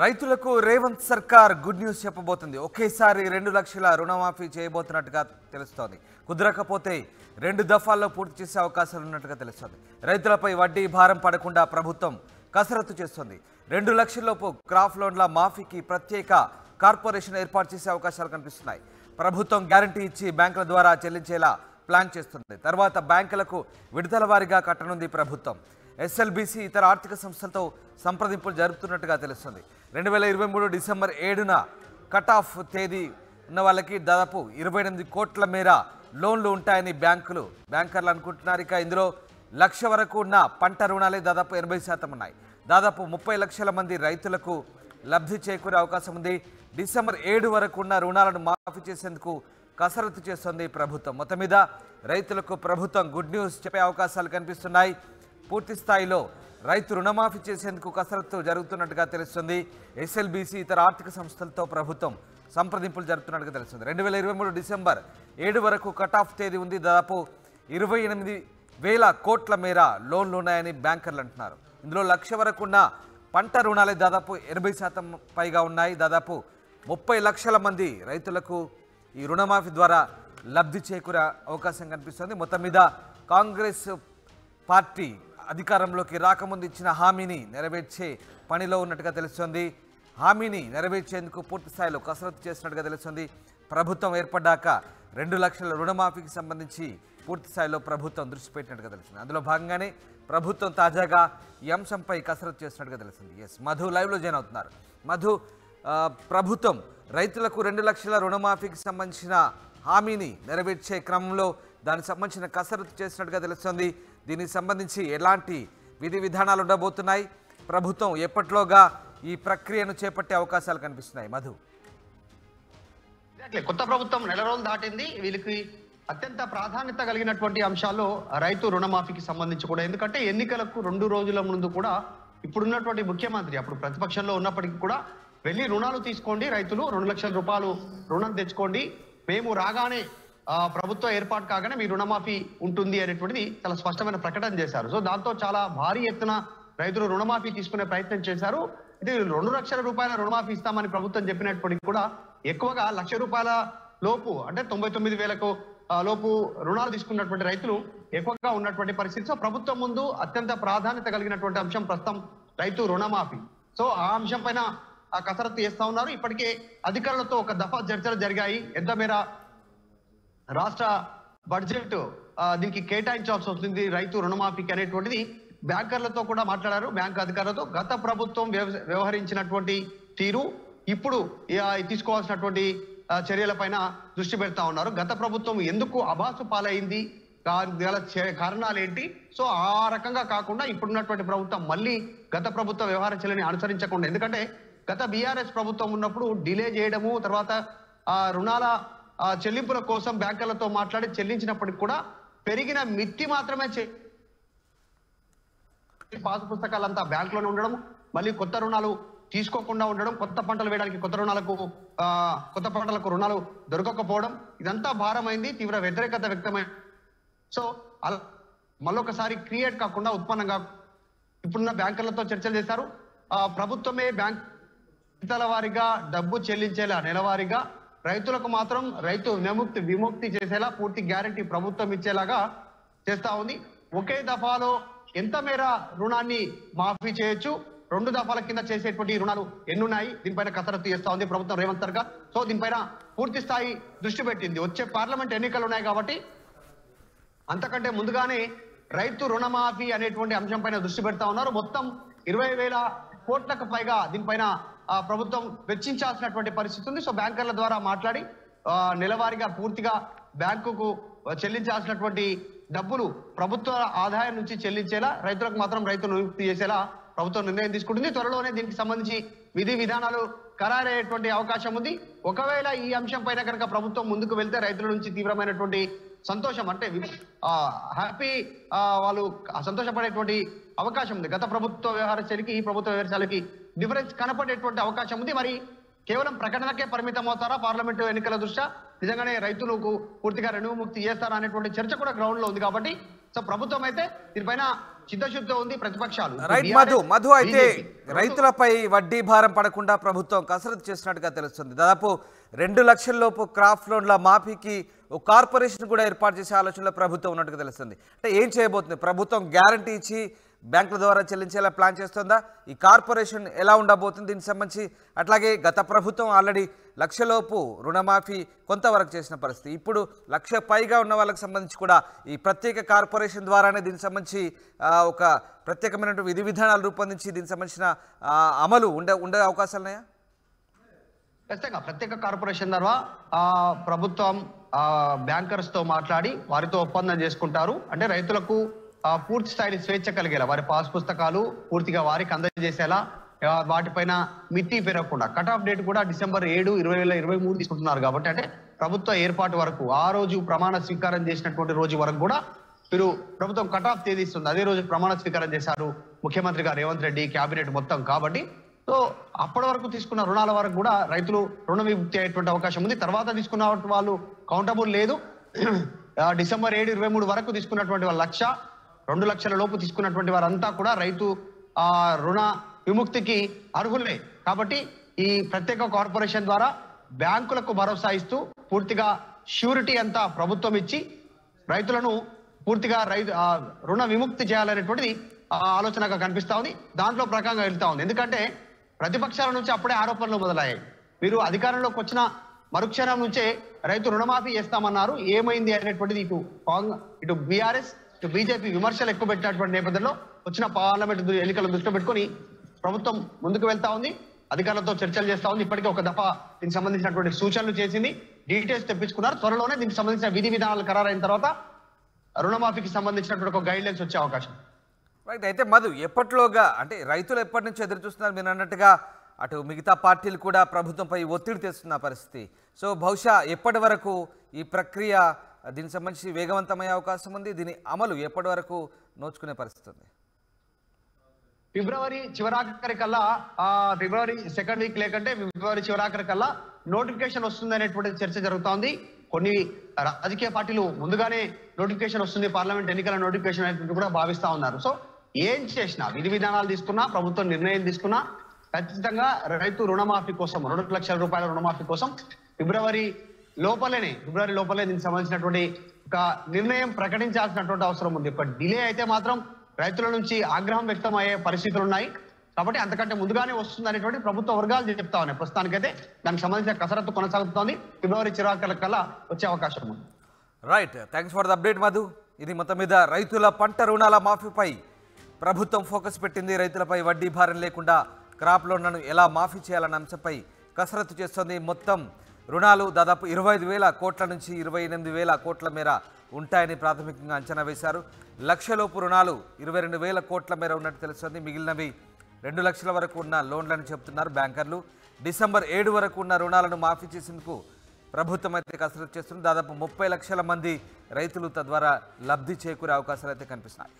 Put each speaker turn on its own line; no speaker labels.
రైతులకు రేవంత్ సర్కార్ good news చెప్పబోతుంది. ఒకేసారి 2 లక్షల రుణమాఫీ చేయబోతున్నట్టుగా తెలుస్తోంది. కుదరకపోతే 2 దఫాల్లో పూర్తి చేసే అవకాశాలు ఉన్నట్టుగా తెలుస్తోంది. రైతులపై వడ్డీ భారం పడకుండా ప్రభుత్వం కసరత్తు చేస్తుంది. 2 లక్షలలోపు క్రాప్ లోన్ల మాఫీకి ప్రత్యేక కార్పొరేషన్ ఏర్పాటు చేసే అవకాశాలు కనిపిస్తున్నాయి. ప్రభుత్వం గ్యారంటీ ఇచ్చి బ్యాంకుల ద్వారా చెల్లించేలా ప్లాన్ చేస్తుంది. తర్వాత బ్యాంకులకు విడతల వారీగా కట్టనుంది ప్రభుత్వం. ఎస్ఎల్బీసీ ఇతర ఆర్థిక సంస్థలతో సంప్రదింపులు జరుపుతున్నట్టుగా తెలుస్తుంది. 2023 డిసెంబర్ 7న కట్ ఆఫ్ తేదీ ఉన్న వాళ్ళకి దాదాపు 28 కోట్ల మేర లోన్లు ఉంటాయని బ్యాంకర్లు అనుకుంటున్నారు. ఇక ఇందులో 1 లక్ష వరకు ఉన్న పంట రుణాలే దాదాపు 80% ఉన్నాయి. దాదాపు 30 లక్షల మంది రైతులకు లబ్ధి చేకూరే అవకాశం ఉంది. డిసెంబర్ 7 వరకు ఉన్న రుణాలను మాఫీ చేసేందుకు కసరత్తు చేస్తుంది ప్రభుత్వం. మొత్తం మీద రైతులకు ప్రభుత్వం గుడ్ న్యూస్ చెప్పే అవకాశాలు కనిపిస్తున్నాయి. పూర్తి స్థాయిలో రైతు రుణమాఫీ చేసేందుకు కసరత్తు జరుగుతున్నట్టుగా తెలుస్తుంది. ఎస్ఎల్బీసీ ఇతర ఆర్థిక సంస్థలతో ప్రభుత్వం సంప్రదింపులు జరుపుతున్నట్టుగా తెలుస్తుంది. 2023 డిసెంబర్ 7 వరకు కట్ ఆఫ్ తేదీ ఉంది. దాదాపు 28,000 కోట్ల మేర లోన్లు ఉన్నాయని బ్యాంకర్లు అంటున్నారు. ఇందులో 1 లక్ష వరకు ఉన్న పంట రుణాలే దాదాపు 80% పైగా ఉన్నాయి. దాదాపు 30 లక్షల మంది రైతులకు ఈ రుణమాఫీ ద్వారా లబ్ధి చేకూరే అవకాశం కనిపిస్తుంది. మొత్తం మీద కాంగ్రెస్ పార్టీ అధికారంలోకి రాకముందు ఇచ్చిన హామీని నెరవేర్చే పనిలో ఉన్నట్టుగా తెలుస్తుంది. హామీని నెరవేర్చేందుకు పూర్తి స్థాయిలో కసరత్తు చేస్తున్నట్టుగా తెలుస్తుంది. ప్రభుత్వం ఏర్పడ్డాక 2 లక్షల రుణమాఫీకి సంబంధించి పూర్తి స్థాయిలో ప్రభుత్వం దృష్టి పెట్టినట్టుగా తెలుస్తుంది. అందులో భాగంగానే ప్రభుత్వం తాజాగా ఈ అంశంపై కసరత్తు చేస్తున్నట్టుగా తెలుస్తుంది. మధు లైవ్లో జాయిన్ అవుతున్నారు. మధు, ప్రభుత్వం రైతులకు 2 లక్షల రుణమాఫీకి సంబంధించిన హామీని నెరవేర్చే క్రమంలో దానికి సంబంధించిన కసరత్తు చేసినట్టుగా తెలుస్తుంది. దీనికి సంబంధించి ఎలాంటి విధి విధానాలు ఉండబోతున్నాయి? ప్రభుత్వం ఎప్పట్లోగా ఈ ప్రక్రియను చేపట్టే అవకాశాలు కనిపిస్తున్నాయి? మధు,
కొత్త ప్రభుత్వం 1 నెల రోజులు దాటింది. వీళ్ళకి అత్యంత ప్రాధాన్యత కలిగినటువంటి అంశాల్లో రైతు రుణమాఫీకి సంబంధించి కూడా, ఎందుకంటే ఎన్నికలకు 2 రోజుల ముందు కూడా ఇప్పుడున్నటువంటి ముఖ్యమంత్రి అప్పుడు ప్రతిపక్షంలో ఉన్నప్పటికీ కూడా వెళ్ళి రుణాలు తీసుకోండి, రైతులు 2 లక్షల రూపాయలు రుణం తెచ్చుకోండి, మేము రాగానే ప్రభుత్వం ఏర్పాటు కాగానే మీ రుణమాఫీ ఉంటుంది అనేటువంటిది చాలా స్పష్టమైన ప్రకటన చేశారు. సో దాంతో చాలా భారీ ఎత్తున రైతులు రుణమాఫీ తీసుకునే ప్రయత్నం చేశారు. ఇది 2 లక్షల రూపాయల రుణమాఫీ ఇస్తామని ప్రభుత్వం చెప్పినప్పటికీ కూడా ఎక్కువగా 1 లక్ష రూపాయల లోపు అంటే 99,000 లోపు రుణాలు తీసుకున్నటువంటి రైతులు ఎక్కువగా ఉన్నటువంటి పరిస్థితి. సో ప్రభుత్వం ముందు అత్యంత ప్రాధాన్యత కలిగినటువంటి అంశం ప్రస్తుతం రైతు రుణమాఫీ. సో ఆ అంశం పైన కసరత్తు చేస్తా ఉన్నారు. ఇప్పటికే అధికారులతో ఒక దఫా చర్చలు జరిగాయి. ఎంత మేర రాష్ట్ర బడ్జెట్ దీనికి కేటాయించాల్సి వస్తుంది రైతు రుణమాఫీకి అనేటువంటిది బ్యాంకర్లతో కూడా మాట్లాడారు. బ్యాంకు అధికారులతో గత ప్రభుత్వం వ్యవహరించినటువంటి తీరు, ఇప్పుడు తీసుకోవాల్సినటువంటి చర్యలపైన దృష్టి పెడతా ఉన్నారు. గత ప్రభుత్వం ఎందుకు అబాసు పాలైంది, గల కారణాలు ఏంటి? సో ఆ రకంగా కాకుండా ఇప్పుడున్నటువంటి ప్రభుత్వం మళ్ళీ గత ప్రభుత్వ వ్యవహార చర్యని అనుసరించకుండా, ఎందుకంటే గత బీఆర్ఎస్ ప్రభుత్వం ఉన్నప్పుడు డిలే చేయడము, తర్వాత రుణాల చెల్లింపుల కోసం బ్యాంకర్లతో మాట్లాడి చెల్లించినప్పటికి కూడా పెరిగిన మిత్తి మాత్రమే పాసు పుస్తకాలంతా బ్యాంకులోనే ఉండడం, మళ్ళీ కొత్త రుణాలు తీసుకోకుండా ఉండడం, కొత్త పంటలు వేయడానికి కొత్త పంటలకు రుణాలు దొరకకపోవడం, ఇదంతా భారమైంది. తీవ్ర వ్యతిరేకత వ్యక్తమైంది. సో అలా మళ్ళొకసారి క్రియేట్ కాకుండా ఉత్పన్నంగా ఇప్పుడున్న బ్యాంకర్లతో చర్చలు చేశారు. ప్రభుత్వమే బ్యాంకుల వారీగా డబ్బు చెల్లించేలా నెలవారీగా, రైతులకు మాత్రం రైతు విముక్తి చేసేలా పూర్తి గ్యారంటీ ప్రభుత్వం ఇచ్చేలాగా చేస్తా ఉంది. ఒకే దఫాలో ఎంత మేర రుణాన్ని మాఫీ చేయొచ్చు, 2 దఫాల కింద చేసేటువంటి రుణాలు ఎన్నున్నాయి, దీనిపైన కసరత్తు చేస్తా ఉంది ప్రభుత్వం రేవంత్ సర్కార్. సో దీనిపైన పూర్తి స్థాయి దృష్టి పెట్టింది. వచ్చే పార్లమెంట్ ఎన్నికలు ఉన్నాయి కాబట్టి అంతకంటే ముందుగానే రైతు రుణమాఫీ అనేటువంటి అంశం పైన దృష్టి పెడతా ఉన్నారు. మొత్తం 20,000 కోట్లకు పైగా దీనిపైన ప్రభుత్వం వెచ్చించాల్సినటువంటి పరిస్థితి ఉంది. సో బ్యాంకర్ల ద్వారా మాట్లాడి నెలవారీగా పూర్తిగా బ్యాంకుకు చెల్లించాల్సినటువంటి డబ్బులు ప్రభుత్వ ఆదాయం నుంచి చెల్లించేలా, రైతులకు మాత్రం రైతు నియుక్తి చేసేలా ప్రభుత్వం నిర్ణయం తీసుకుంటుంది. త్వరలోనే దీనికి సంబంధించి విధి విధానాలు ఖరారయ్యేటువంటి అవకాశం ఉంది. ఒకవేళ ఈ అంశం పైన కనుక ప్రభుత్వం ముందుకు వెళ్తే రైతుల నుంచి తీవ్రమైనటువంటి సంతోషం, అంటే హ్యాపీ, వాళ్ళు సంతోషపడేటువంటి అవకాశం ఉంది. గత ప్రభుత్వ వ్యవహార శైలికి ఈ ప్రభుత్వ వ్యవహారాలకి డిఫరెన్స్ కనపడేటువంటి అవకాశం ఉంది. మరి కేవలం ప్రకటనకే పరిమితం అవుతారా పార్లమెంటు ఎన్నికల దృష్ట్యా, నిజంగానే రైతులకు పూర్తిగా రుణముక్తి చేస్తారా అనేటువంటి చర్చ కూడా గ్రౌండ్ లో ఉంది. కాబట్టి సో ప్రభుత్వం అయితే దీనిపైన చిత్తశుద్ధి ఉంది ప్రతిపక్షాలు.
రైట్ మధు అయితే రైతులపై వడ్డీ భారం పడకుండా ప్రభుత్వం కసరత్తు చేసినట్టుగా తెలుస్తుంది. దాదాపు 2 లక్షల లోపు క్రాప్ లోన్ల మాఫీకి ఒక కార్పొరేషన్ కూడా ఏర్పాటు చేసే ఆలోచనలో ప్రభుత్వం ఉన్నట్టుగా తెలుస్తుంది. అంటే ఏం చేయబోతుంది ప్రభుత్వం? గ్యారంటీ ఇచ్చి బ్యాంకుల ద్వారా చెల్లించేలా ప్లాన్ చేస్తుందా? ఈ కార్పొరేషన్ ఎలా ఉండబోతుంది దీనికి సంబంధించి? అట్లాగే గత ప్రభుత్వం ఆల్రెడీ 1 లక్షలోపు రుణమాఫీ కొంతవరకు చేసిన పరిస్థితి. ఇప్పుడు 1 లక్ష పైగా ఉన్న వాళ్ళకి సంబంధించి కూడా ఈ ప్రత్యేక కార్పొరేషన్ ద్వారానే దీనికి సంబంధించి ఒక ప్రత్యేకమైన విధి విధానాలు రూపొందించి దీనికి సంబంధించిన అమలు ఉండే అవకాశాలు ఉన్నాయా?
ఖచ్చితంగా ప్రత్యేక కార్పొరేషన్ ద్వారా ప్రభుత్వం బ్యాంకర్స్ తో మాట్లాడి వారితో ఒప్పందం చేసుకుంటారు. అంటే రైతులకు పూర్తి స్థాయి స్వేచ్ఛ కలిగేలా వారి పాస్ పుస్తకాలు పూర్తిగా వారికి అందజేసేలా, వాటిపైన మిట్టి పెరగకుండా కట్ ఆఫ్ డేట్ కూడా డిసెంబర్ 7, 2023 తీసుకుంటున్నారు. కాబట్టి అంటే ప్రభుత్వ ఏర్పాటు వరకు ఆ రోజు ప్రమాణ స్వీకారం చేసినటువంటి రోజు వరకు కూడా మీరు ప్రభుత్వం కట్ ఆఫ్ తేదీ ఇస్తుంది. అదే రోజు ప్రమాణ స్వీకారం చేశారు ముఖ్యమంత్రి గారు రేవంత్ రెడ్డి, కేబినెట్ మొత్తం. కాబట్టి సో అప్పటి వరకు తీసుకున్న రుణాల వరకు కూడా రైతులు రుణ విముక్తి అయ్యేటువంటి అవకాశం ఉంది. తర్వాత తీసుకున్న వాళ్ళు కౌంటబుల్ లేదు. డిసెంబర్ 7, 23 వరకు తీసుకున్నటువంటి వాళ్ళు 1 లక్ష, 2 లక్షల లోపు తీసుకున్నటువంటి వారంతా కూడా రైతు రుణ విముక్తికి అర్హులే. కాబట్టి ఈ ప్రత్యేక కార్పొరేషన్ ద్వారా బ్యాంకులకు భరోసా ఇస్తూ పూర్తిగా ష్యూరిటీ అంతా ప్రభుత్వం ఇచ్చి రైతులను పూర్తిగా రుణ విముక్తి చేయాలనేటువంటిది ఆలోచనగా కనిపిస్తా ఉంది. దాంట్లో ప్రకారంగా వెళ్తా ఉంది. ఎందుకంటే ప్రతిపక్షాల నుంచి అప్పుడే ఆరోపణలు మొదలయ్యాయి. మీరు అధికారంలోకి వచ్చిన మరుక్షణం నుంచే రైతు రుణమాఫీ చేస్తామన్నారు, ఏమైంది అనేటువంటిది ఇటు బీఆర్ఎస్ ఇటు బీజేపీ విమర్శలు ఎక్కువ పెట్టినటువంటి నేపథ్యంలో వచ్చిన పార్లమెంట్ ఎన్నికలను దృష్టిలో పెట్టుకుని ప్రభుత్వం ముందుకు వెళ్తా ఉంది, అధికారులతో చర్చలు చేస్తా ఉంది. ఇప్పటికే ఒక దఫా దీనికి సంబంధించినటువంటి సూచనలు చేసింది, డీటెయిల్స్ తెప్పించుకున్నారు. త్వరలోనే దీనికి సంబంధించిన విధి విధానాలు ఖరారైన తర్వాత రుణమాఫీకి సంబంధించినటువంటి ఒక గైడ్ లైన్స్ వచ్చే అవకాశం.
రైట్. అయితే మధు, ఎప్పటిలోగా అంటే రైతులు ఎప్పటి నుంచి ఎదురు చూస్తున్నారు? మీరు అన్నట్టుగా అటు మిగతా పార్టీలు కూడా ప్రభుత్వంపై ఒత్తిడి తెస్తున్న పరిస్థితి. సో బహుశా ఎప్పటి వరకు ఈ ప్రక్రియ దీనికి సంబంధించి వేగవంతమయ్యే అవకాశం ఉంది? దీని అమలు ఎప్పటి వరకు నోచుకునే పరిస్థితి ఉంది?
ఫిబ్రవరి చివరాఖరి కల్లా, ఫిబ్రవరి 2nd వీక్ లేకంటే ఫిబ్రవరి చివరాఖరి కల్లా నోటిఫికేషన్ వస్తుంది అనేటువంటి చర్చ జరుగుతోంది. కొన్ని రాజకీయ పార్టీలు ముందుగానే నోటిఫికేషన్ వస్తుంది, పార్లమెంట్ ఎన్నికల నోటిఫికేషన్ అనేటువంటి కూడా భావిస్తా ఉన్నారు. సో ఏం చేసినా, విధి విధానాలు తీసుకున్నా, ప్రభుత్వం నిర్ణయం తీసుకున్నా ఖచ్చితంగా రైతు రుణమాఫీ కోసం 2 లక్షల రూపాయల రుణమాఫీ కోసం ఫిబ్రవరి లోపలే దీనికి సంబంధించినటువంటి ఒక నిర్ణయం ప్రకటించాల్సినటువంటి అవసరం ఉంది. ఒక డిలే అయితే మాత్రం రైతుల నుంచి ఆగ్రహం వ్యక్తం అయ్యే పరిస్థితులు ఉన్నాయి. కాబట్టి అంతకంటే ముందుగానే వస్తుంది అనేటువంటి ప్రభుత్వ వర్గాలు చెప్తా ఉన్నాయి. ప్రస్తుతానికైతే దానికి సంబంధించిన కసరత్తు కొనసాగుతోంది. ఫిబ్రవరి చివరి కల్లా వచ్చే అవకాశం ఉంది.
Right, thanks for the update Madhu. ఇది మొత్తం మీద రైతుల పంట రుణాల మాఫీపై ప్రభుత్వం ఫోకస్ పెట్టింది. రైతులపై వడ్డీ భారం లేకుండా క్రాప్ లోన్లను ఎలా మాఫీ చేయాలన్న అంశంపై కసరత్తు చేస్తోంది. మొత్తం రుణాలు దాదాపు 25,000 కోట్ల నుంచి 28,000 కోట్ల మేర ఉంటాయని ప్రాథమికంగా అంచనా వేశారు. 1 లక్షలోపు రుణాలు 22,000 కోట్ల మేర ఉన్నట్టు తెలుస్తోంది. మిగిలినవి 2 లక్షల వరకు ఉన్న లోన్లని చెబుతున్నారు బ్యాంకర్లు. డిసెంబర్ 7 వరకు ఉన్న రుణాలను మాఫీ చేసేందుకు ప్రభుత్వం అయితే కసరత్తు చేస్తుంది. దాదాపు 30 లక్షల మంది రైతులు తద్వారా లబ్ధి చేకూరే అవకాశాలు అయితే కనిపిస్తున్నాయి.